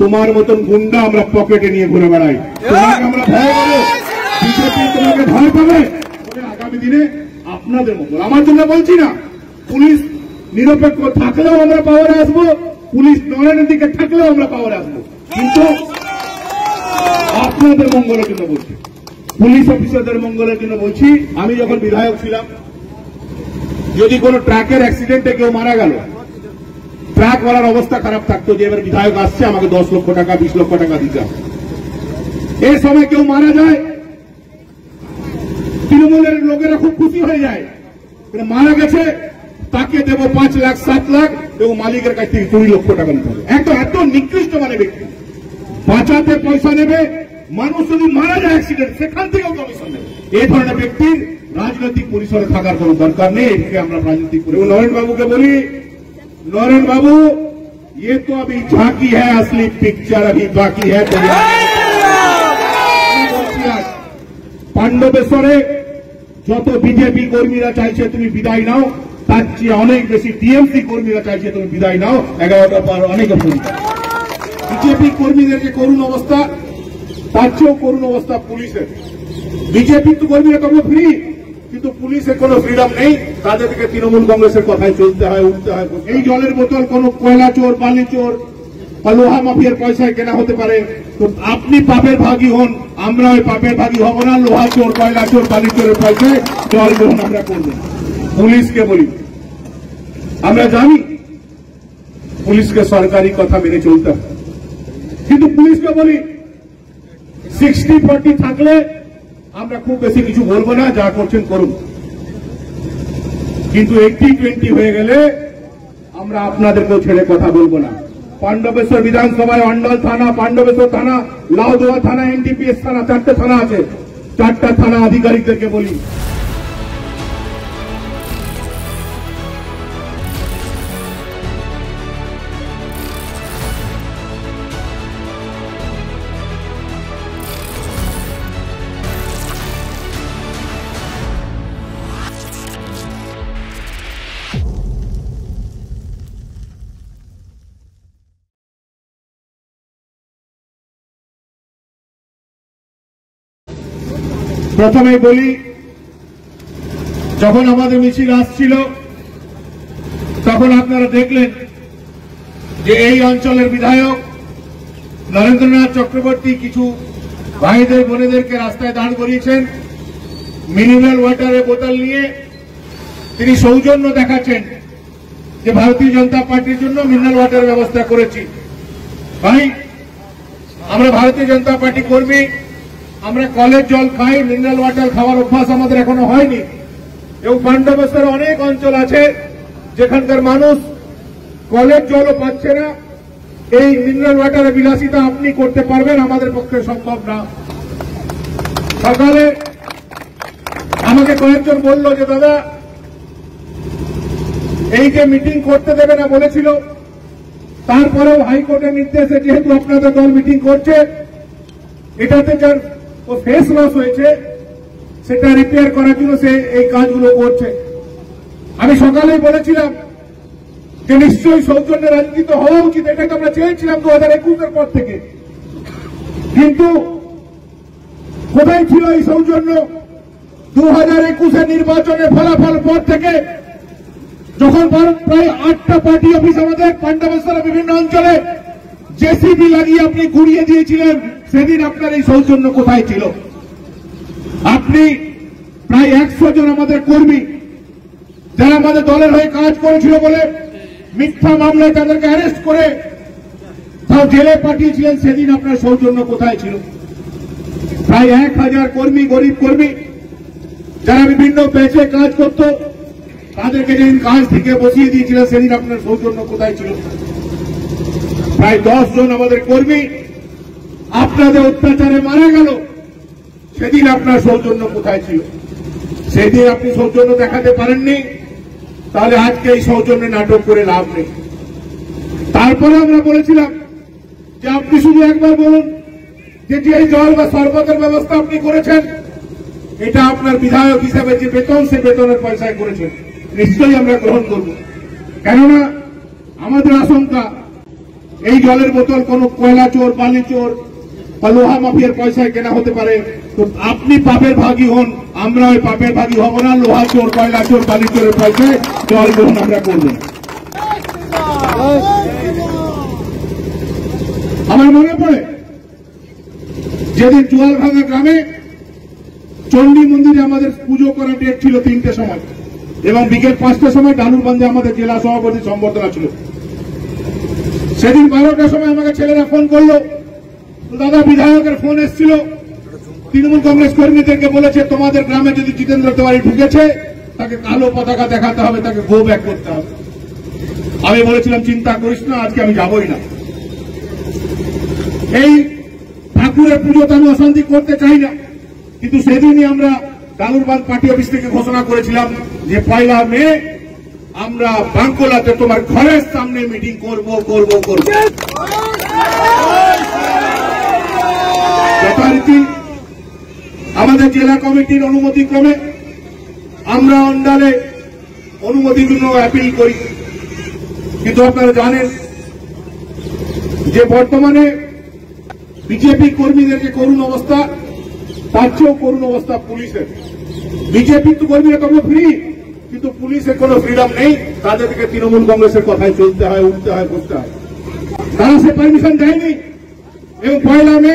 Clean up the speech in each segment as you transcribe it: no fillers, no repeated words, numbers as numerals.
তোমার মতন গুন্ডা আমরা পকেটে নিয়ে ঘুরে বেড়াই, তোমাকে আমরা ভয় পাবো, বিজেপি তোমাকে ভয় পাবে। আগামী দিনে আপনাদের মঙ্গল, আমার জন্য বলছি না, পুলিশ নিরপেক্ষ থাকলেও আমরা পাওয়ারে আসবো, পুলিশ নরেনের দিকে থাকলেও আমরা পাওয়ারে আসবো, কিন্তু আপনাদের মঙ্গলের জন্য বলছি, পুলিশ অফিসারদের মঙ্গলের জন্য বলছি। আমি যখন বিধায়ক ছিলাম, যদি কোনো ট্রাকের অ্যাক্সিডেন্টে কেউ মারা গেল, ট্রাকওয়ালার অবস্থা খারাপ থাকতো যে এবার বিধায়ক আসছে, আমাকে 10 লক্ষ টাকা 20 লক্ষ টাকা দিতে হবে। এই সময় কেউ মারা যায়, তৃণমূলের লোকেরা খুব খুশি হয়ে যায়, মারা গেছে তাকে দেবো 5 লাখ 7 লাখ এবং মালিকের কাছ থেকে 20 লক্ষ টাকা নিতে হবে। এত নিকৃষ্ট মানে ব্যক্তি, বাঁচাতে পয়সা নেবে, মানুষ যদি মারা যায় অ্যাক্সিডেন্ট সেখান থেকেও কমিশন নেবে। এই ধরনের ব্যক্তির রাজনৈতিক পরিসরে থাকার কোন দরকার নেই, এটাকে আমরা রাজনীতি করি। নরেন বাবুকে বলি, नरेन बाबू ये तो अभी झांकी है, असली पिक्चर अभी बाकी है। পাণ্ডবেশ্বরে যত বিজেপি কর্মীরা চাইছে তুমি বিদায় নাও, তার চেয়ে অনেক বেশি টিএমসি কর্মীরা চাইছে তুমি বিদায় নাও। 11টা পর অনেক বিজেপি কর্মীদের যে করুণ অবস্থা, তার চেয়েও করুণ অবস্থা পুলিশের। বিজেপি তো কর্মীরা তবু ফ্রি, কিন্তু পুলিশের কোনো ফ্রিডম নেই, তাদেরকে তৃণমূল কংগ্রেসের কথায় চলতে হয়, উঠতে হয়। এই জলের বোতল কোন কয়লা চোর, বালি চোর বা লোহা মাফিয়ার পয়সায় কেনা হতে পারে, তো আপনি পাপের ভাগী হন, আমরা ওই পাপের ভাগী হব না। লোহা চোর, কয়লা চোর, বালি চোরের পয়সায় জল গ্রহণ আমরা করব। পুলিশকে বলি, আমরা জানি পুলিশকে সরকারি কথা মেনে চলতে হবে, কিন্তু পুলিশকে বলি 60-40 থাকলে আমরা খুব বেশি কিছু বলবো না, যা করছেন করুন, কিন্তু 80-20 হয়ে গেলে আমরা আপনাদেরকেও ছেড়ে কথা বলবো না। পাণ্ডবেশ্বর বিধানসভায় অন্ডল থানা, পাণ্ডবেশ্বর থানা, লাউদোয়া থানা, এনডিপিএস থানা, 4টে থানা আছে। 4টা থানা আধিকারিকদেরকে বলি, প্রথমে বলি, যখন আমাদের মিছিল আসছিল তখন আপনারা দেখলেন যে এই অঞ্চলের বিধায়ক নরেন্দ্রনাথ চক্রবর্তী কিছু ভাইদের বোনেদেরকে রাস্তায় দাঁড় করিয়েছেন, মিনারেল ওয়াটারের বোতল নিয়ে তিনি সৌজন্য দেখাচ্ছেন যে ভারতীয় জনতা পার্টির জন্য মিনারেল ওয়াটারের ব্যবস্থা করেছি। ভাই, আমরা ভারতীয় জনতা পার্টি কর্মী, আমরা কলের জল খাই, মিনারেল ওয়াটার খাওয়ার অভ্যাস আমাদের এখনো হয়নি। এবং পাণ্ডবেশ্বরে অনেক অঞ্চল আছে যেখানকার মানুষ কলের জলও পাচ্ছে না। এই মিনারেল ওয়াটারের বিলাসিতা আপনি করতে পারবেন, আমাদের পক্ষে সম্ভব না। সকালে আমাকে কয়েকজন বলল যে দাদা, এই যে মিটিং করতে দেবে না বলেছিল, তারপরেও হাইকোর্টের নির্দেশে যেহেতু আপনাদের দল মিটিং করছে, এটাতে যার ও ফেস লস হয়েছে সেটা রিপেয়ার করার জন্য সে এই কাজগুলো করছে। আমি সকালেই বলেছিলাম যে নিশ্চয়ই সৌজন্যের রাজনীতি হওয়া উচিত, এটাকে আমরা চেয়েছিলাম 2021-এর পর থেকে, কিন্তু কোথায় ছিল এই সৌজন্য? 2021-এর নির্বাচনের ফলাফল পর থেকে, যখন প্রায় 8টা পার্টি অফিস আমাদের পাণ্ডবেশ্বরের বিভিন্ন অঞ্চলে জেসিবি লাগিয়ে আপনি গুড়িয়ে দিয়েছিলেন, সেদিন আপনার এই সৌজন্য কোথায় ছিল? আপনি প্রায় 100 জন আমাদের কর্মী যারা আমাদের দলের হয়ে কাজ করেছিল বলে মিথ্যা মামলায় তাদেরকে অ্যারেস্ট করে তাও জেলে পাঠিয়েছিলেন, সেদিন আপনার সৌজন্য কোথায় ছিল? প্রায় 1000 কর্মী, গরিব কর্মী যারা বিভিন্ন ব্যাচে কাজ করত, তাদেরকে যেদিন কাজ থেকে বসিয়ে দিয়েছিলেন, সেদিন আপনার সৌজন্য কোথায় ছিল? প্রায় 10 জন আমাদের কর্মী আপনাদের অত্যাচারে মারা গেল, সেদিন আপনার সৌজন্য কোথায় ছিল? সেদিন আপনি সৌজন্য দেখাতে পারেননি, তাহলে আজকে এই সৌজন্যে নাটক করে লাভ নেই। তারপরে আমরা বলেছিলাম যে আপনি শুধু একবার বলুন যে এই জল বা শরবতের ব্যবস্থা আপনি করেছেন, এটা আপনার বিধায়ক হিসাবে যে বেতন, সে বেতনের পয়সায় করেছেন, নিশ্চয়ই আমরা গ্রহণ করব। কেননা আমাদের আশঙ্কা এই জলের বোতল কোন কয়লা চোর, বালি চোর বা লোহা মাফিয়ার পয়সায় কেনা হতে পারে, তো আপনি পাপের ভাগী হন, আমরা ওই পাপের ভাগী হব না। লোহা চোর, কয়লা চোর, বালি চোরের পয়সায় জল গ্রহণ আমরা করব না। আমার মনে পড়ে যেদিন জোয়ালভাঙা গ্রামে চণ্ডী মন্দিরে আমাদের পুজো করা ডেট ছিল 3টে সময়, এবং বিকেল 5টার সময় ডালুরবান্ধে আমাদের জেলা সভাপতি সম্বর্ধনা ছিল। সেদিন 12টার সময় আমাকে ছেলেরা ফোন করলো, দাদা বিধায়কের ফোন এসেছিল, তৃণমূল কংগ্রেস কর্মীদেরকে বলেছে তোমাদের গ্রামে যদি জিতেন্দ্র তিওয়ারি ঢুকেছে তাকে কালো পতাকা দেখাতে হবে, তাকে গো ব্যাক করতে হবে। আমি বলেছিলাম চিন্তা করিস না, আজকে আমি যাবই না। এই ঠাকুরের পুজোতে আমি অশান্তি করতে চাই না, কিন্তু সেদিনই আমরা ডালুরবান্ধ পার্টি অফিস থেকে ঘোষণা করেছিলাম যে 1 মে আমরা বাঙ্কোলাতে তোমার ঘরের সামনে মিটিং করব। যথারীতি আমাদের জেলা কমিটির অনুমতি ক্রমে আমরা অন্ডালে অনুমতির জন্য অ্যাপিল করি, কিন্তু আপনারা জানেন যে বর্তমানে বিজেপি কর্মীদের যে করুণ অবস্থা, তার চেয়েও করুণ অবস্থা পুলিশের। বিজেপি তো কর্মীরা তখন ফ্রি, কিন্তু পুলিশের কোনো ফ্রিডম নেই, তাদেরকে তৃণমূল কংগ্রেসের কথায় চলতে হয়, উঠতে হয়, বসতে হয়। তারা সে পারমিশন দেয়নি, এবং 1 মে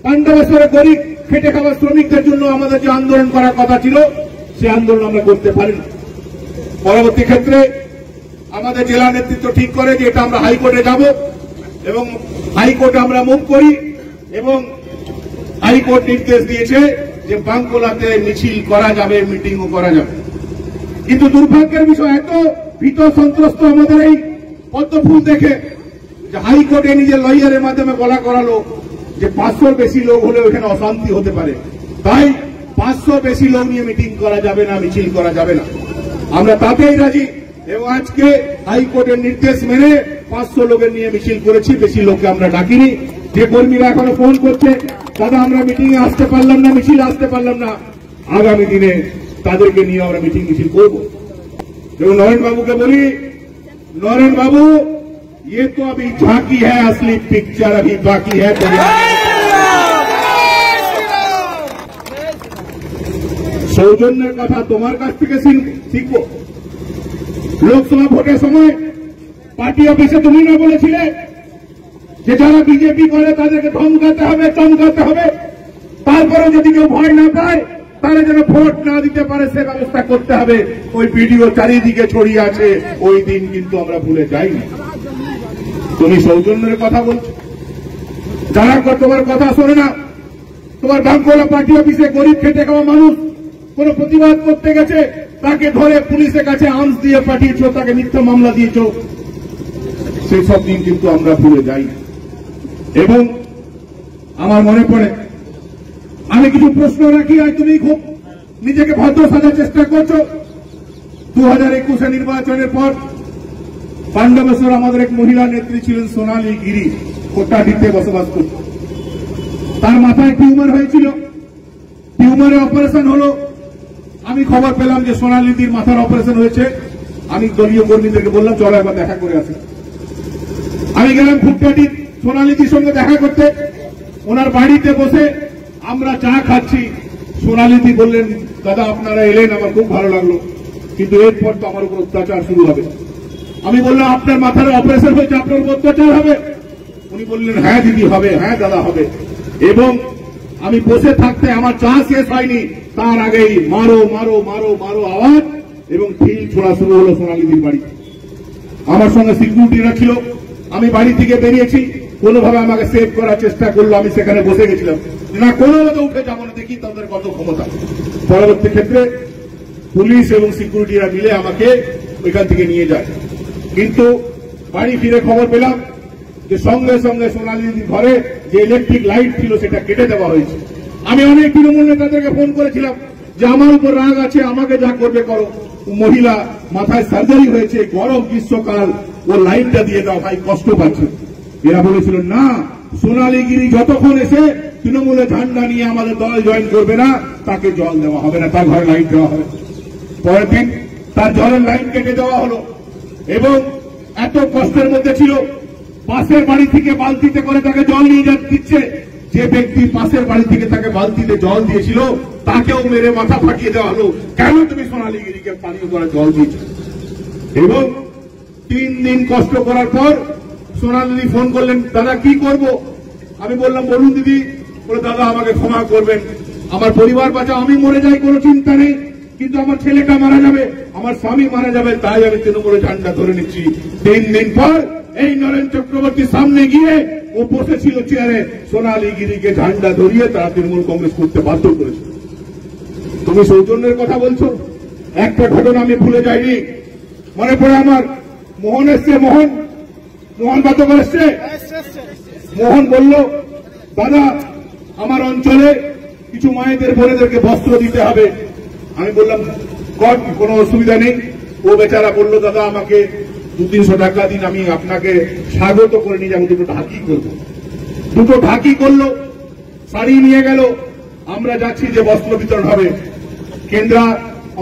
পাণ্ডবেশ্বরে গরিব খেটে খাওয়া শ্রমিকদের জন্য আমাদের যে আন্দোলন করার কথা ছিল, সে আন্দোলন আমরা করতে পারিনি। পরবর্তী ক্ষেত্রে আমাদের জেলা নেতৃত্ব ঠিক করে যে এটা আমরা হাইকোর্টে যাব, এবং হাইকোর্টে আমরা মুভ করি, এবং হাইকোর্ট নির্দেশ দিয়েছে যে বাঙ্কোলাতে মিছিল করা যাবে, মিটিংও করা যাবে। কিন্তু দুর্ভাগ্যের বিষয়, এত ভীত সন্ত্রস্ত আমাদের এই পদ্মফুল দেখে যে হাইকোর্টে নিজের লয়ারের মাধ্যমে বলা করালো যে 500 বেশি লোক হলে ওখানে অশান্তি হতে পারে, তাই 500 বেশি লোক নিয়ে মিটিং করা যাবে না, মিছিল করা যাবে না। আমরা তাতেই রাজি, এবং আজকে হাইকোর্টের নির্দেশ মেনে 500 লোকের নিয়ে মিছিল করেছি, বেশি লোককে আমরা ডাকিনি। যে কর্মীরা এখনো ফোন করছে দাদা আমরা মিটিং এ আসতে পারলাম না, মিছিল আসতে পারলাম না, আগামী দিনে তাদেরকে নিয়ে আমরা মিটিং মিছিল করব। এবং নরেন বাবুকে বলি, नरेन बाबू ये तो अभी झांकी है, असली पिक्चर अभी बाकी है। सौजन्यर कथा तुम्हार काछ थेके शिखबो। लोकसभा भोटेर समय पार्टी अफिसे तुम ना बोलेছিলে যে যারা বিজেপি করে তাদেরকে ধমকাতে হবে, চমকাতে হবে, তারপরে যদি কেউ ভয় না পায় তারা যেন ভোট না দিতে পারে সে ব্যবস্থা করতে হবে। ওই ভিডিও চারিদিকে ছড়িয়ে আছে, ওই দিন কিন্তু আমরা ভুলে যাইনি। তুমি সৌজন্যের কথা বলছো, যারা তোমার কথা শোনে না, তোমার বাঙ্কোলা পার্টি অফিসে গরিব খেটে খাওয়া মানুষ কোন প্রতিবাদ করতে গেছে তাকে ধরে পুলিশের কাছে আর্মস দিয়ে পাঠিয়েছো, তাকে মিথ্যা মামলা দিয়েছো, সেই সব দিন কিন্তু আমরা ভুলে যাই। এবং আমার মনে পড়ে আমি কিছু প্রশ্ন রাখি, আর তুমি খুব নিজেকে ভদ্র সাজার চেষ্টা করছো। 2021 নির্বাচনের পর পাণ্ডবেশ্বর আমাদের এক মহিলা নেত্রী ছিলেন সোনালী গিরি, কোটাডিতে বসবাস করত। তার মাথায় টিউমার হয়েছিল, টিউমারে অপারেশন হলো। আমি খবর পেলাম যে সোনালীদির মাথার অপারেশন হয়েছে। আমি দলীয় কর্মীদেরকে বললাম চলো একবার দেখা করে আসি। আমি গেলাম খুবটাটি সোনালীদির সঙ্গে দেখা করতে। ওনার বাড়িতে বসে আমরা চা খাচ্ছি। সোনালীদি বললেন দাদা আপনারা এলেন, আমার খুব ভালো লাগলো, কিন্তু এরপর তো আমার উপর অত্যাচার শুরু হবে। আমি বললাম আপনার মাথার অপারেশন হয়েছে, আপনার উপর অত্যাচার হবে? উনি বললেন হ্যাঁ দিদি হবে, হ্যাঁ দাদা হবে। এবং আমি বসে থাকতে আমার চা শেষ হয়নি, তার আগেই মারো মারো মারো মারো আওয়াজ এবং ঢিল ছোড়া শুরু হলো সোনালীদির বাড়ি। আমার সঙ্গে সিকিউরিটিরা ছিল। আমি বাড়ি থেকে বেরিয়েছি, কোনোভাবে আমাকে সেভ করার চেষ্টা করলো। আমি সেখানে বসে গেছিলাম, না কোনোভাবে উঠে যাবো না, দেখি তাদের কত ক্ষমতা। পরবর্তী ক্ষেত্রে পুলিশ এবং সিকিউরিটিরা মিলে আমাকে ওইখান থেকে নিয়ে যায়। কিন্তু বাড়ি ফিরে খবর পেলাম যে সঙ্গে সঙ্গে সোনালীদির ঘরে যে ইলেকট্রিক লাইট ছিল সেটা কেটে দেওয়া হয়েছে। আমি অনেক তৃণমূল নেতাদেরকে ফোন করেছিলাম যে আমার উপর রাগ আছে, আমাকে যা করবে করো। মহিলা মাথায় সার্জারি হয়েছে, গরম গ্রীষ্মকাল, ও লাইটটা দিয়ে দাও, ভাই কষ্ট পাচ্ছে। এরা বলেছিল না, সোনালী গিরি যতক্ষণ এসে তৃণমূলের ঝান্ডা নিয়ে আমাদের দল জয়েন করবে না তাকে জল দেওয়া হবে না, তার ঘরে লাইট দেওয়া হবে। পরের দিন তার জলের লাইন কেটে দেওয়া হলো। এবং এত কষ্টের মধ্যে ছিল পাশের বাড়ি থেকে বালতিতে করে তাকে জল নিয়ে দিচ্ছে, যে ব্যক্তি পাশের বাড়ি থেকে তাকে বালতিতে জল দিয়েছিল তাকেও মেরে মাথা ফাটিয়ে দেওয়া হলো। কেন তুমি সোনালী গিরিকে পানীয় করা জল দিয়েছ? এবং 3 দিন কষ্ট করার পর সোনালী ফোন করলেন, দাদা কি করব? আমি বললাম বলুন দিদি। বলে দাদা আমাকে ক্ষমা করবেন, আমার পরিবার বাঁচা, আমি মরে যাই কোনো চিন্তা নেই, কিন্তু আমার ছেলেটা মারা যাবে, আমার স্বামী মারা যাবে, তাই আমি তৃণমূলের ঝান্ডা ধরে নিচ্ছি। 3 দিন পর এই নরেন চক্রবর্তীর সামনে গিয়ে ও বসেছিল চেয়ারে, সোনালী গিরিকে ঝান্ডা ধরিয়ে তারা তৃণমূল কংগ্রেস করতে বাধ্য করেছে। তুমি সৌজন্যের কথা বলছো, একটা ঘটনা আমি ভুলে যাইনি, মনে পড়ে আমার। মোহন এসছে, মোহন বাতকর এসছে। মোহন বলল, দাদা আমার অঞ্চলে কিছু মায়েদের বোনেদেরকে বস্ত্র দিতে হবে। আমি বললাম কোনো অসুবিধা নেই। ও বেচারা বলল, দাদা আমাকে 200-300 টাকা দিন, আমি আপনাকে স্বাগত করে নিয়ে যাবো, দুটো ঢাকি করবো। দুটো ঢাকি করলো, শাড়ি নিয়ে গেল। আমরা যাচ্ছি যে বস্ত্র বিতরণ হবে। কেন্দ্রা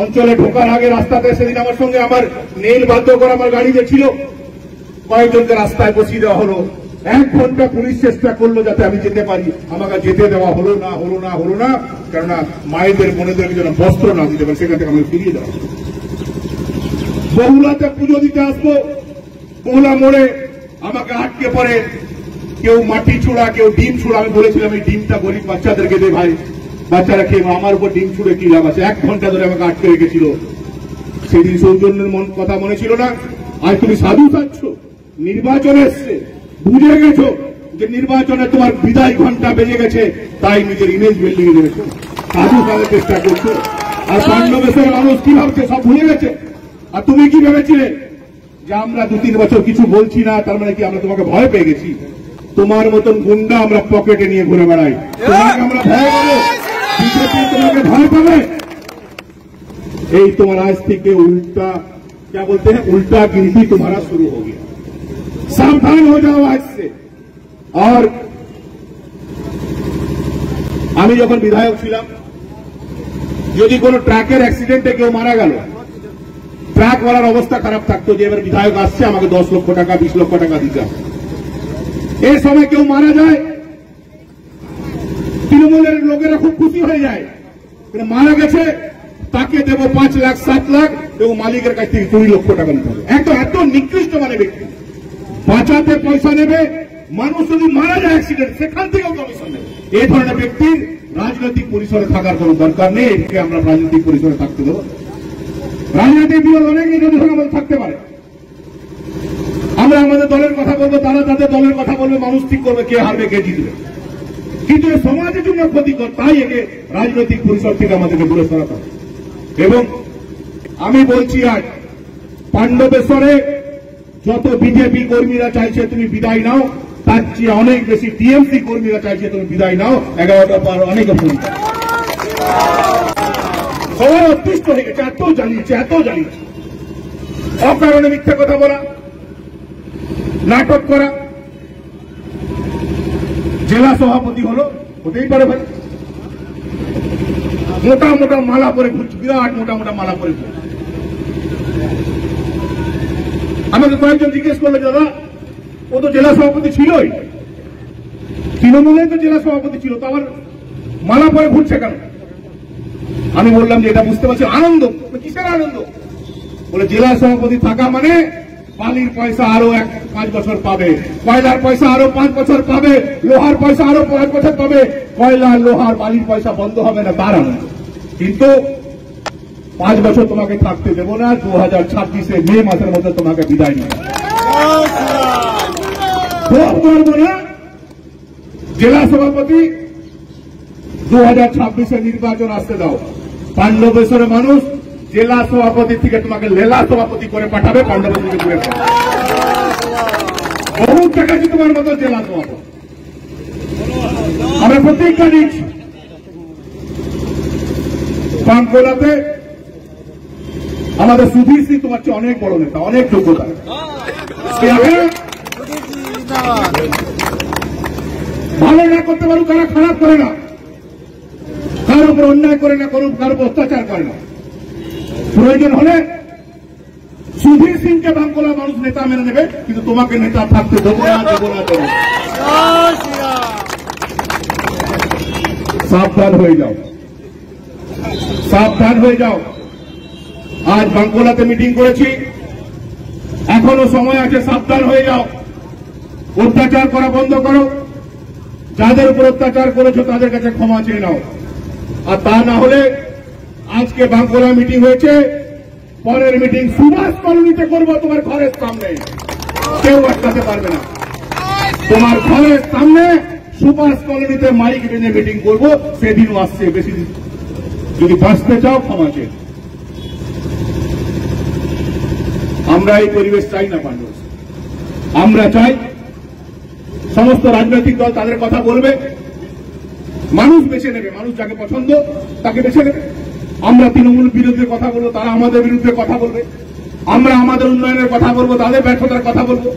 অঞ্চলে ঢোকার আগে রাস্তাতে সেদিন আমার সঙ্গে আমার নীল বাধ্য করে আমার গাড়িতে ছিল, কয়েকজনকে রাস্তায় বসিয়ে দেওয়া হলো। 1 ঘন্টা পুলিশ চেষ্টা করলো যাতে আমি যেতে পারি, আমাকে যেতে দেওয়া হলো না, কেননা মায়েদের বোনেদেরকে যেন বস্ত্র না দিতে পারে, সেখান থেকে আমাকে ফিরিয়ে দেওয়া। বহুলাতে পুজো দিতে আসবো, বহুলা মোড়ে আমাকে আটকে পড়ে, কেউ মাটি ছুড়া, কেউ ডিম ছুড়া। আমি বলেছিলাম এই ডিমটা গরিব বাচ্চাদেরকে দে ভাই, বাচ্চারা খেয়ে, আমার উপর ডিম ছুড়ে কি লাভ আছে? 1 ঘন্টা ধরে আমাকে আটকে রেখেছিল। সেদিন সৌজন্যের কথা মনে ছিল না। আজ তুমি সাধু চাচ্ছ, নির্বাচন এসছে, বুঝে গেছো যে নির্বাচনে তোমার বিদায় ঘন্টা বেজে গেছে, তাই নিজের ইমেজ বিল্ডিং এ গেছো, সাধু সাজার চেষ্টা করছো। আর পাণ্ডবেশ্বর মানুষ কি ভাবছে সব ভুলে গেছে। আর তুমি কি ভেবেছিলে যে আমরা 2-3 বছর কিছু বলছি না, তার মানে কি আমরা তোমাকে ভয় পেয়ে গেছি? তোমার মতন গুন্ডা আমরা পকেটে নিয়ে ঘুরে বেড়াই, তোমাকে আমরা ভয় পাবো? বিজেপি তোমাকে ভয় পাবে? এই তোমার आज থেকে उल्टा क्या बोलते हैं, उल्टा गिनती तुम्हारा शुरू हो गया। सावधान हो जाओ आज से। और আমি যখন বিধায়ক ছিলাম, যদি কোনো ট্রাকের অ্যাক্সিডেন্টে কেউ মারা গেল, ট্রাকওয়ালার অবস্থা খারাপ থাকতো যে এবার বিধায়ক আসছে, আমাকে 10 লক্ষ টাকা 20 লক্ষ টাকা দিতে হবে। এই সময় কেউ মারা যায়, তৃণমূলের লোকেরা খুব খুশি হয়ে যায়, মারা গেছে তাকে দেবো 5 লাখ 7 লাখ, এবং মালিকের কাছ থেকে 20 লক্ষ টাকা নিতে হবে। এত নিকৃষ্ট মানে ব্যক্তি, বাঁচাতে পয়সা নেবে, মানুষ যদি মারা যায় অ্যাক্সিডেন্ট সেখান থেকেও কমিশন নেবে। এই ধরনের ব্যক্তির রাজনৈতিক পরিসরে থাকার কোন দরকার নেই। একে আমরা রাজনৈতিক পরিসরে থাকতে দেবো? রাজনৈতিক বিরোধ অনেক নিজেদের আমাদের থাকতে পারে, আমরা আমাদের দলের কথা বলবো, তারা তাদের দলের কথা বলবে, মানুষ ঠিক করবে কে হারবে কে জিতবে। কিন্তু সমাজের জন্য ক্ষতিকর, তাই একে রাজনৈতিক পরিসর থেকে আমাদেরকে দূরে সরাতে হবে। এবং আমি বলছি আজ পাণ্ডবেশ্বরে যত বিজেপি কর্মীরা চাইছে তুমি বিদায় নাও, তার চেয়ে অনেক বেশি টিএমসি কর্মীরা চাইছে তুমি বিদায় নাও। 11টার পর অনেকে ফোন সবাই অতিষ্ঠ হয়ে গেছে, এত জানিয়েছে অকারণে মিথ্যা কথা বলা, নাটক করা। জেলা সভাপতি হলো, হতেই পারে ভাই, মোটা মালা পরে ঘুরছে, বিরাট মোটা মালা পরে ঘুরছে। আমাকে কয়েকজন জিজ্ঞেস করলো, দাদা ও তো জেলা সভাপতি ছিলই, তৃণমূলের তো জেলা সভাপতি ছিল, তো আবার মালা পরে ঘুরছে কেন? আমি বললাম যে এটা বুঝতে পারছি আনন্দ। কিসের আনন্দ? বলে জেলা সভাপতি থাকা মানে বালির পয়সা আরো 5 বছর পাবে, কয়লার পয়সা আরো 5 বছর পাবে, লোহার পয়সা আরো 5 বছর পাবে। কয়লা লোহার বালির পয়সা বন্ধ হবে না তার আনন্দ, কিন্তু 5 বছর তোমাকে থাকতে দেবো না, 2026-এ মে মাসের মধ্যে তোমাকে বিদায় নিতে পারবো না। জেলা সভাপতি 2026-এ নির্বাচন আসতে দাও। পাণ্ডবেশ্বরের মানুষ জেলা সভাপতি থেকে তোমাকে লেলা সভাপতি করে পাঠাবে, পাণ্ডবেশ্বরকে দূরে বহু টাকা তোমার মতো জেলা সভাপতি। আমরা প্রতিজ্ঞা নিচ্ছি বাঁকুড়াতে আমাদের সুধীর সিং তোমার চেয়ে অনেক বড় নেতা, অনেক যোগ্যতা, ভালো না করতে পারুক, কারা খারাপ করে না, কার উপর অন্যায় করে না, কার উপর অত্যাচার করে না। প্রয়োজন হলে সুধীর সিংকে বাঙ্গুলা মানুষ নেতা মেনে নেবে, কিন্তু তোমাকে নেতা থাকতে দেবো না, দেবো না, দেবো না। সাবধান হয়ে যাও, সাবধান হয়ে যাও। আজ বাঙ্গুলাতে মিটিং করেছি, এখনো সময় আছে, সাবধান হয়ে যাও। অত্যাচার করা বন্ধ করো, যাদের উপর অত্যাচার করেছো তাদের কাছে ক্ষমা চেয়ে নাও। আর তা না হলে আজকে বাঙ্গুলা মিটিং হয়েছে, পরের মিটিং সুভাষ কলোনিতে করবো, তোমার ঘরের সামনে, কেউ আটকাতে পারবে না। তোমার ঘরের সামনে সুভাষ কলোনিতে মাইক বেঁধে মিটিং করবো, সেদিনও আসছে। বেশি দিন যদি বাঁচতে চাও ক্ষমা চেয়ে। আমরা এই পরিবেশ চাই না পাণ্ডব, আমরা চাই সমস্ত রাজনৈতিক দল তাদের কথা বলবে, মানুষ বেছে নেবে, মানুষ যাকে পছন্দ তাকে বেছে নেবে। আমরা তৃণমূল বিরুদ্ধে কথা বলবো, তারা আমাদের বিরুদ্ধে কথা বলবে। আমরা আমাদের উন্নয়নের কথা বলবো, তাদের ব্যর্থতার কথা বলবো।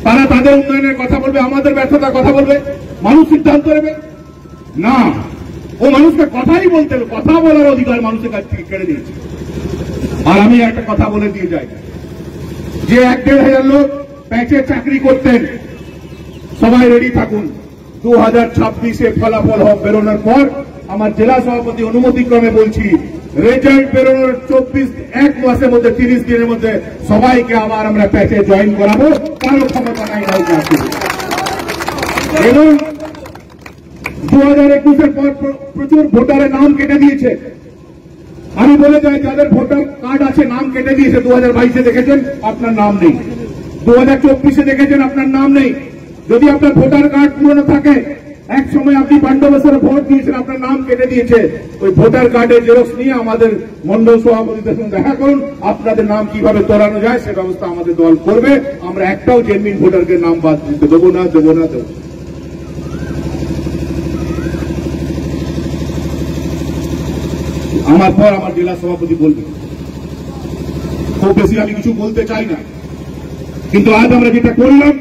তারা তাদের উন্নয়নের কথা বলবে, আমাদের ব্যর্থতার কথা বলবে। মানুষ সিদ্ধান্ত নেবে না, ও মানুষকে কথাই বলতে হবে, কথা বলার অধিকার মানুষের কাছ থেকে কেড়ে দিয়েছে। আর আমি একটা কথা বলে দিয়ে যাই, যে 1-1.5 লোক প্যাচে চাকরি করতেন, সবাই রেডি থাকুন। 2026-এ ফলাফল বেরোনোর পর আমার জেলা সভাপতি অনুমতিক্রমে বলছি, রেজাল্ট বেরোনোর 1 মাসের মধ্যে, 30 দিনের মধ্যে সবাইকে আবার আমরা প্যাচে জয়েন করাবো। কারো ক্ষমতা নাই কাউকে আসবে। এবং 2021-এর পর প্রচুর ভোটারের নাম কেটে দিয়েছে। আমি বলে যাই, যাদের ভোটার কার্ড আছে নাম কেটে দিয়েছে। 2022-এ দেখেছেন আপনার নাম নেই, 2024-এ দেখেছেন আপনার নাম নেই। যদি আপনার ভোটার কার্ড পুরনো থাকে, এক সময় আপনি পাণ্ডবেশ্বরে ভোট দিয়েছেন, আপনার নাম কেটে দিয়েছে, ওই ভোটার কার্ডের জেরক্স নিয়ে আমাদের মন্ডল সভাপতিদের সঙ্গে দেখা করুন। আপনাদের নাম কিভাবে তোলানো যায় সে ব্যবস্থা আমাদের দল করবে। আমরা একটাও জেনুইন ভোটারকে নাম বাদ দিতে দেবো না, দেবো না, দেবো। আমার পর আমার জেলা সভাপতি বলবে। খুব বেশি আমি কিছু বলতে চাই না, কিন্তু আজ আমরা যেটা করলাম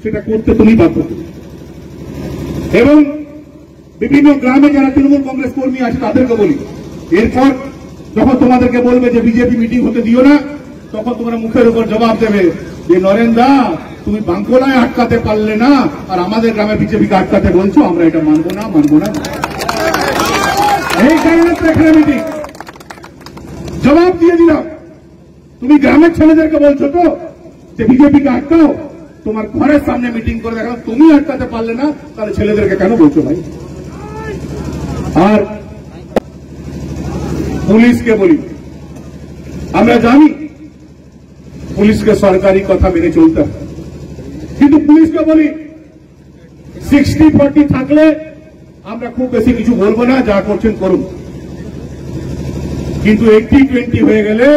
সেটা করতে তুমি বাধ্য। এবং বিভিন্ন গ্রামে যারা তৃণমূল কংগ্রেস কর্মী আছে তাদেরকে বলি, এরপর যখন তোমাদেরকে বলবে যে বিজেপি মিটিং হতে দিও না, তখন তোমরা মুখের উপর জবাব দেবে যে নরেন দা, তুমি বাঙ্গুলায় আটকাতে পারলে না, আর আমাদের গ্রামে বিজেপিকে আটকাতে বলছো, আমরা এটা মানবো না, মানবো না। এই কারণে তো এখানে মিটিং। জবাব দিয়ে দিলাম, তুমি গ্রামের ছেলেদেরকে বলছো তো যে বিজেপিকে আটকাও, তোমার ঘরের সামনে মিটিং করে দেখাও, তুমি আটকাতে পারলে না, তাহলে ছেলেদেরকে কেন বলছো ভাই? আর পুলিশকে বলি, আমরা জানি পুলিশকে সরকারি কথা মেনে চলতে হবে, কিন্তু পুলিশকে বলি 60-40 থাকলে আমরা খুব বেশি কিছু বলবো না, যা করছেন করুন। কিন্তু 80-20 হয়ে গেলে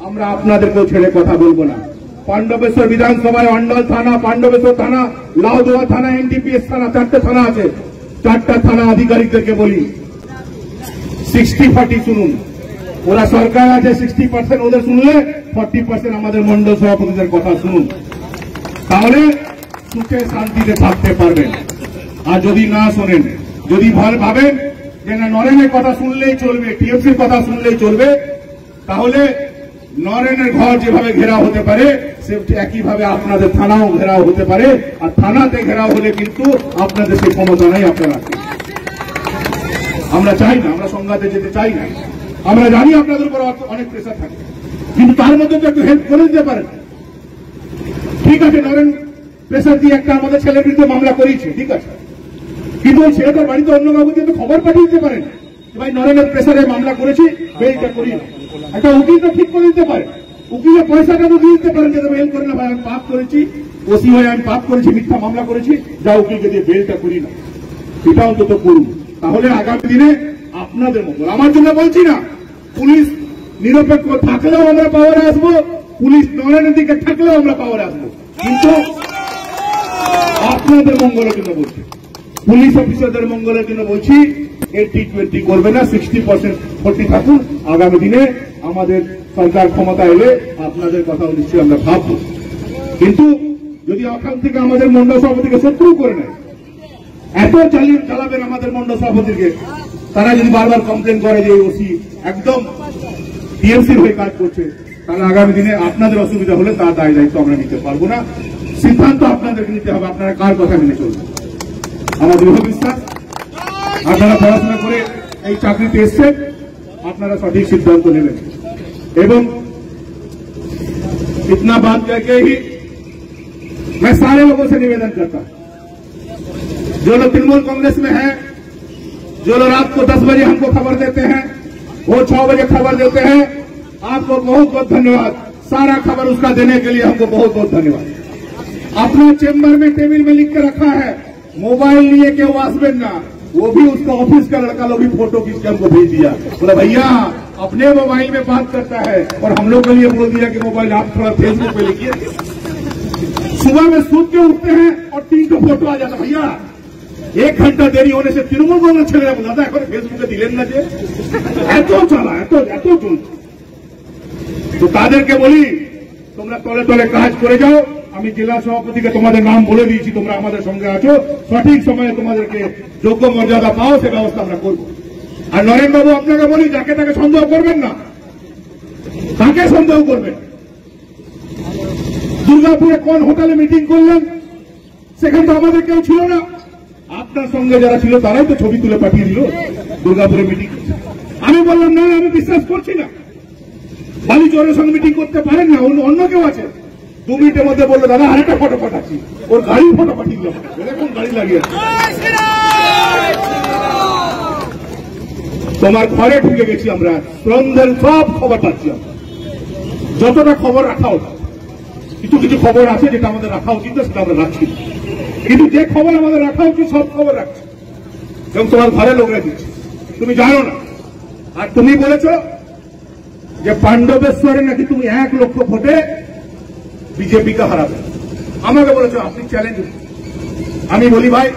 আমরা আপনাদেরকেও ছেড়ে কথা বলবো না। পাণ্ডবেশ্বর বিধানসভায় অন্ডল থানা, পাণ্ডবেশ্বর থানা, লাউদোয়া থানা, এনডিপিএস থানা, 4টে থানা আছে। 4টা থানা আধিকারিকদেরকে বলি 60-40 শুনুন। ওরা সরকার আছে, 60% ওদের শুনলে 40% আমাদের মন্ডল সভাপতিদের কথা শুনুন, তাহলে সুখে শান্তিতে থাকতে পারবেন। আর যদি না শোনেন, যদি ভাবেন যে না নরেনের কথা শুনলেই চলবে, টিএমসির কথা শুনলেই চলবে, তাহলে নরেনের ঘর যেভাবে ঘেরাও হতে পারে সেটি একইভাবে আপনাদের থানাও ঘেরাও হতে পারে। আর থানাতে ঘেরাও হলে কিন্তু আপনাদের সেই ক্ষমতা নাই আপনারা। আমরা চাই না, আমরা সংঘাতে যেতে চাই না। আমরা জানি আপনাদের উপর অনেক প্রেশার থাকে, কিন্তু তার মধ্যে তো একটু হেল্প করে দিতে পারেন। ঠিক আছে, নরেন প্রেশার দিয়ে একটা আমাদের ছেলের বিরুদ্ধে মামলা করিয়েছে, ঠিক আছে, কিন্তু ওই ছেলেটার বাড়িতে অন্য কাউকে দিয়ে খবর পাঠিয়ে দিতে পারেন, ভাই নরেনের প্রেশারে মামলা করেছি, বেলটা করি না। একটা উকিল তো ঠিক করে দিতে পারে, উকিলের পয়সাটা তো দিয়ে দিতে পারেন যে বেল করে না ভাই, আমি পাপ করেছি, ওসি হয়ে আমি পাপ করেছি, মিথ্যা মামলা করেছি, যা উকিলকে দিয়ে বেলটা করি না। এটা অন্তত করুন, তাহলে আগামী দিনে আপনাদের মঙ্গল। আমার জন্য বলছি না, পুলিশ নিরপেক্ষ থাকলেও আমরা পাওয়ারে আসবো, পুলিশ নরেনের দিকে থাকলেও আমরা পাওয়ারে আসবো, কিন্তু আপনাদের মঙ্গলের জন্য বলছি, পুলিশ অফিসারদের মঙ্গলের জন্য বলছি। 80-20 করবে না, 60%-40 থাকুন। আগামী দিনে আমাদের সরকার ক্ষমতা এলে আপনাদের কথা নিশ্চয়ই আমরা ভাববো। কিন্তু যদি ওখান থেকে আমাদের মন্ডল সভাপতিকে শত্রু করে নেয়, এত চালাবেন আমাদের মন্ডল সভাপতিকে, তারা যদি বারবার কমপ্লেন করে যে ওসি একদম টিএমসির হয়ে কাজ করছে, তাহলে আগামী দিনে আপনাদের অসুবিধা হলে তার দায় দায়িত্ব আমরা নিতে পারবো না। সিদ্ধান্ত আপনাদেরকে নিতে হবে, আপনারা কার কথা মেনে চলবেন। আমার দৃঢ় বিশ্বাস আপনারা পড়াশোনা করে এই চাকরিতে এসছেন, আপনারা সঠিক সিদ্ধান্ত নেবেন। এবং इतना बात करके ही मैं सारे लोगों से निवेदन करता हूं, जो लोग तृणमूल कांग्रेस में हैं, जो लोग रात को 10 बजे हमको खबर देते हैं, वो 6 बजे खबर देते हैं, आपको बहुत बहुत धन्यवाद। सारा खबर उसका देने के लिए हमको बहुत बहुत धन्यवाद। अपना चेंबर में टेबल में लिख के रखा है, मोबाइल लिए के वासबेन ना, वो भी उसका ऑफिस का लड़का लोग भी फोटो खींच के हमको भेज दिया, बोला भैया अपने मोबाइल में बात करता है और हम लोग के लिए बोल दिया कि मोबाइल आप थोड़ा फेसबुक पे लिखिए। सुबह में सूत के उठते हैं और 3 फोटो आ जाता, भैया 1 घंटा देरी होने से तृणमूल कांग्रेस ছেলেরা বলতা এখন ফেসবুকে দিলেন না যে, এত চলা এত চলছে। তো তাদেরকে বলি তোমরা তলে তলে কাজ করে যাও। আমি জেলা সভাপতিকে তোমাদের নাম বলে দিয়েছি, তোমরা আমাদের সঙ্গে আছো, সঠিক সময়ে তোমাদেরকে যোগ্য মর্যাদা পাও সে ব্যবস্থা আমরা করব। আর নরেন বাবু আপনাকে বলি, যাকে তাকে সন্দেহ করবেন না, তাকে সন্দেহ করবেন। দুর্গাপুরে কোন হোটেলে মিটিং করলেন, সেখানে তো আমাদের কেউ ছিল না, আপনার সঙ্গে যারা ছিল তারাই তো ছবি তুলে পাঠিয়ে দিল দুর্গাপুরে মিটিং। আমি বললাম না আমি বিশ্বাস করছি না, বালিচরের সঙ্গে মিটিং করতে পারেন না, অন্য কেউ আছে। 2 মিনিটের মধ্যে বললো দাদা আরেকটা ফটো পাঠাচ্ছি, ওর গাড়ির ফটো পাঠিয়ে দিল, এরকম গাড়ি লাগিয়েছে। তোমার ঘরে ঢুকে গেছি আমরা, সন্ধ্যের সব খবর পাচ্ছি আমরা, যতটা খবর রাখা উচিত। কিছু কিছু খবর আছে যেটা আমাদের রাখা উচিত, সেটা আমরা রাখছি, কিন্তু যে খবর আমাদের রাখা উচিত সব খবর রাখছি এবং তোমার ঘরে লোকরা দিচ্ছে, তুমি জানো না। আর তুমি বলেছো যে পাণ্ডবেশ্বরে নাকি তুমি 1 লক্ষ ভোটে বিজেপিকে হারাবে, আমাকে বলেছো আপনি চ্যালেঞ্জ। আমি বলি ভাই,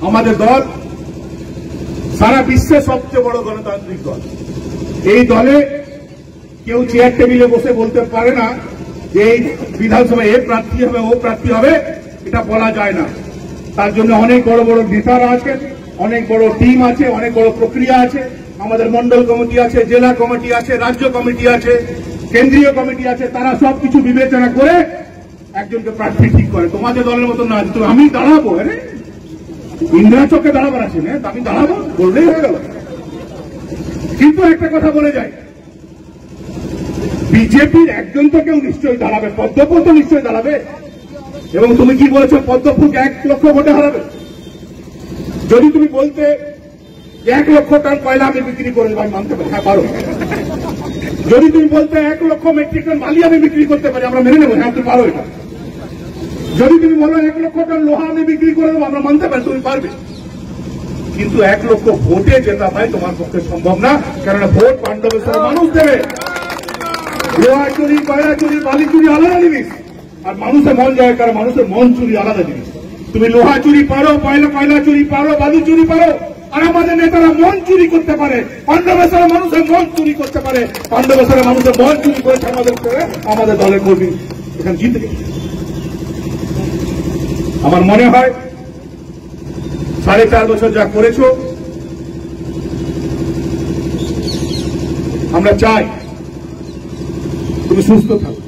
আমাদের দল সারা বিশ্বের সবচেয়ে বড় গণতান্ত্রিক দল। এই দলে কেউ চেয়ার টেবিলে বসে বলতে পারে না যে এই বিধানসভায় এ প্রার্থী হবে ও প্রার্থী হবে, এটা বলা যায় না। তার জন্য অনেক বড় বড় নেতারা আছেন, অনেক বড় টিম আছে, অনেক বড় প্রক্রিয়া আছে। আমাদের মন্ডল কমিটি আছে, জেলা কমিটি আছে, রাজ্য কমিটি আছে, কেন্দ্রীয় কমিটি আছে, তারা সবকিছু বিবেচনা করে একজনকে প্রার্থী ঠিক করে। তোমাদের দলের মতো না তো আমি দাঁড়াবো, হ্যাঁ ইন্দিরা চোখে দাঁড়াবার আছে, হ্যাঁ আমি দাঁড়াবো বললেই হয়ে গেল। কিন্তু একটা কথা বলে যাই, বিজেপির একজন তো কেউ নিশ্চয়ই দাঁড়াবে, পদ্মফুল তো নিশ্চয়ই দাঁড়াবে। এবং তুমি কি বলেছো পদ্মফুলকে 1 লক্ষ ভোটে হারাবে? যদি তুমি বলতে 1 লক্ষ টন কয়লা আমি বিক্রি করে দেবো, আমি মানতে পারি, হ্যাঁ পারো। যদি তুমি বলতে 1 লক্ষ মেট্রিক টন বালি আমি বিক্রি করতে পারি, আমরা মেনে নেবো, হ্যাঁ তুমি পারো এটা। যদি তুমি বলো 1 লক্ষ টন লোহা আমি বিক্রি করে দেবো, আমরা মানতে পারি তুমি পারবে। কিন্তু 1 লক্ষ ভোটে জেতা ভাই তোমার পক্ষে সম্ভব না, কেননা ভোট পাণ্ডবেশ্বরের মানুষ দেবে। লোহা চুরি, কয়লা চুরি, বালি চুরি আলাদা জিনিস, আর মানুষের মন জয় করে, মানুষের মন চুরি আলাদা জিনিস। তুমি লোহা চুরি পারো, কয়লা চুরি পারো, বালি চুরি পারো, আর আমাদের নেতারা মন চুরি করতে পারে। পাণ্ডবেশ্বরের মানুষের মন চুরি করতে পারে, পাণ্ডবেশ্বরের মানুষের মন চুরি করেছে আমাদের দলের কর্মী এখানে জিতে গেছে। আমার মনে হয় 4.5 বছর যা করেছো, আমরা চাই তুমি সুস্থ থাকো।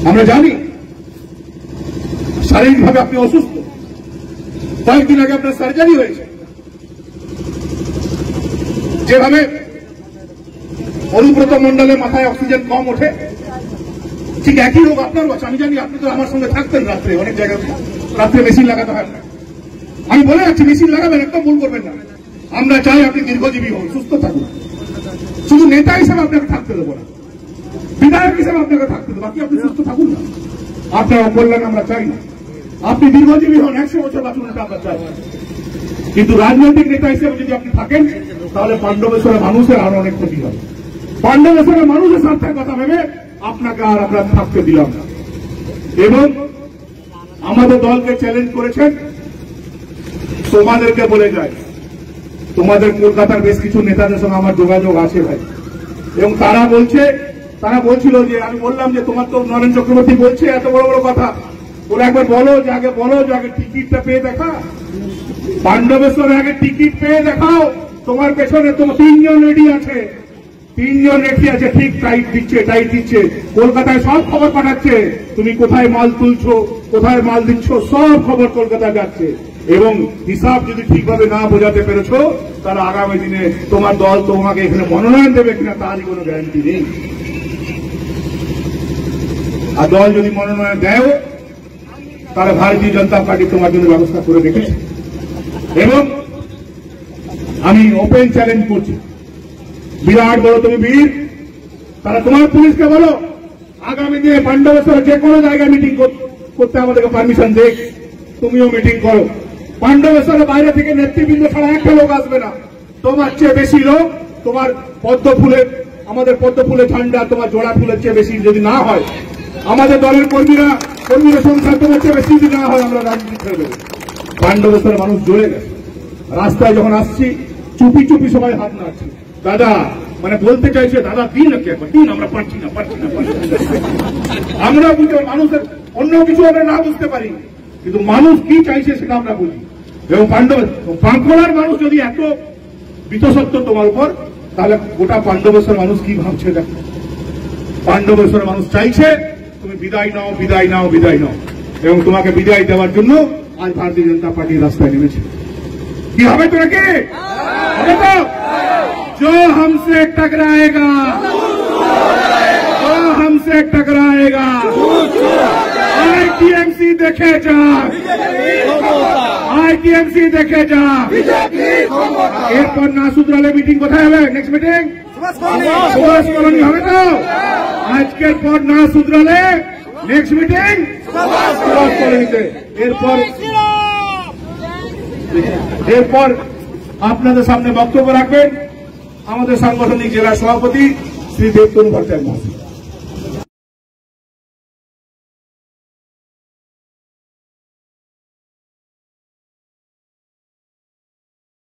আমরা জানি শারীরিকভাবে আপনি অসুস্থ, কয়েকদিন আগে আপনার সার্জারি হয়েছে। যেভাবে অনুব্রত মণ্ডলের মাথায় অক্সিজেন কম ওঠে, ঠিক একই রোগ আপনার আছে। আমি জানি আপনি তো আমার সঙ্গে থাকতেন রাত্রে, অনেক জায়গায় রাত্রে মেশিন লাগাতে হয় না। আমি বলে যাচ্ছি মেশিন লাগাবেন, একদম ভুল করবেন না। আমরা চাই আপনি দীর্ঘজীবী হন, সুস্থ থাকুন। শুধু নেতা হিসেবে আপনাকে থাকতে দেবো না, বিধায়ক হিসেবে আপনাকে থাকতে দেবো, বাকি আপনি সুস্থ থাকুন না। আপনার অকল্যাণ আমরা চাই না। আপনি দীর্ঘজীবী হন, 100 বছর বাঁচুন, এটা আমরা চাই। কিন্তু রাজনৈতিক নেতা হিসেবে যদি আপনি থাকেন, তাহলে পাণ্ডবেশ্বরের মানুষের আরো অনেক ক্ষতি হবে। পাণ্ডবেশ্বরের মানুষের স্বার্থের কথা ভেবে আপনাকে আর আমরা থাকতে দিলাম না। এবং আমাদের দলকে চ্যালেঞ্জ করেছেন, তোমাদেরকে বলে যায়, তোমাদের কলকাতার বেশ কিছু নেতাদের সঙ্গে আমার যোগাযোগ আছে ভাই, এবং তারা বলছিল যে আমি বললাম যে তোমার তো নরেন চক্রবর্তী বলছে এত বড় বড় কথা, ওরা একবার বলো যে আগে টিকিটটা পেয়ে দেখা, পাণ্ডবেশ্বরে আগে টিকিট পেয়ে দেখাও। তোমার পেছনে তোমার 3 জন রেডি আছে, তিনজন রেখে আছে, ঠিক টাইট দিচ্ছে, কলকাতায় সব খবর পাঠাচ্ছে, তুমি কোথায় মাল তুলছো, কোথায় মাল দিচ্ছ, সব খবর কলকাতায় যাচ্ছে। এবং হিসাব যদি ঠিকভাবে না বোঝাতে পেরেছো, তাহলে আগামী দিনে তোমার দল তোমাকে এখানে মনোনয়ন দেবে কিনা তারই কোনো গ্যারান্টি নেই। আর দল যদি মনোনয়ন দেয়, তাহলে ভারতীয় জনতা পার্টি তোমার জন্য ব্যবস্থা করে রেখেছে। এবং আমি ওপেন চ্যালেঞ্জ করছি, বিরাট বড় তুমি বীর, তারা তোমার পুলিশকে বলো আগামী দিনে পাণ্ডবেশ্বর যে কোনো জায়গায় মিটিং করতে আমাদেরকে পারমিশন দেখ, তুমিও মিটিং করো। পাণ্ডবেশ্বরের বাইরে থেকে নেতৃবৃন্দ ছাড়া একটা লোক আসবে না। তোমার চেয়ে বেশি লোক, তোমার পদ্ম ফুলের, আমাদের পদ্ম ফুলের ঝান্ডা তোমার জোড়া ফুলের চেয়ে বেশি যদি না হয়, আমাদের দলের কর্মীরা সংখ্যা তোমার চেয়ে বেশি যদি না হয়, আমরা রাজনীতি ছেড়ে দেবো। পাণ্ডবেশ্বরের মানুষ জ্বলে গেছে। রাস্তায় যখন আসছি চুপি চুপি সবাই হাত নাড়ছে, দাদা মানে বলতে চাইছে দাদা দিন দিন, আমরা পারছি না। আমরা বুঝতে, মানুষের অন্য কিছু আমরা না বুঝতে পারি, কিন্তু মানুষ কি চাইছে সেটা আমরা বুঝি। এবং বাঁকুড়ার মানুষ যদি এত বিতসত্ব তোমার উপর, তাহলে গোটা পাণ্ডবেশ্বর মানুষ কি ভাবছে দেখো। পাণ্ডবেশ্বর মানুষ চাইছে তুমি বিদায় নাও। এবং তোমাকে বিদায় দেওয়ার জন্য আজ ভারতীয় জনতা পার্টি রাস্তায় নেমেছে। কি হবে তো নাকি? হবে তো? जो हमसे टकराएगा आईटीएमसी देखे जा এরপর না শুধরালে মিটিং কোথায় হবে? নেক্সট মিটিং সুভাষ কলোনি হবে তো? আজকের পর না শুধরালে নেক্সট মিটিং সুভাষ কলোনিতে। এরপর আপনাদের সামনে বক্তব্য রাখবেন আমাদের সাংগঠনিক জেলা সভাপতি শ্রী দেবতনু ভট্টাচার্য।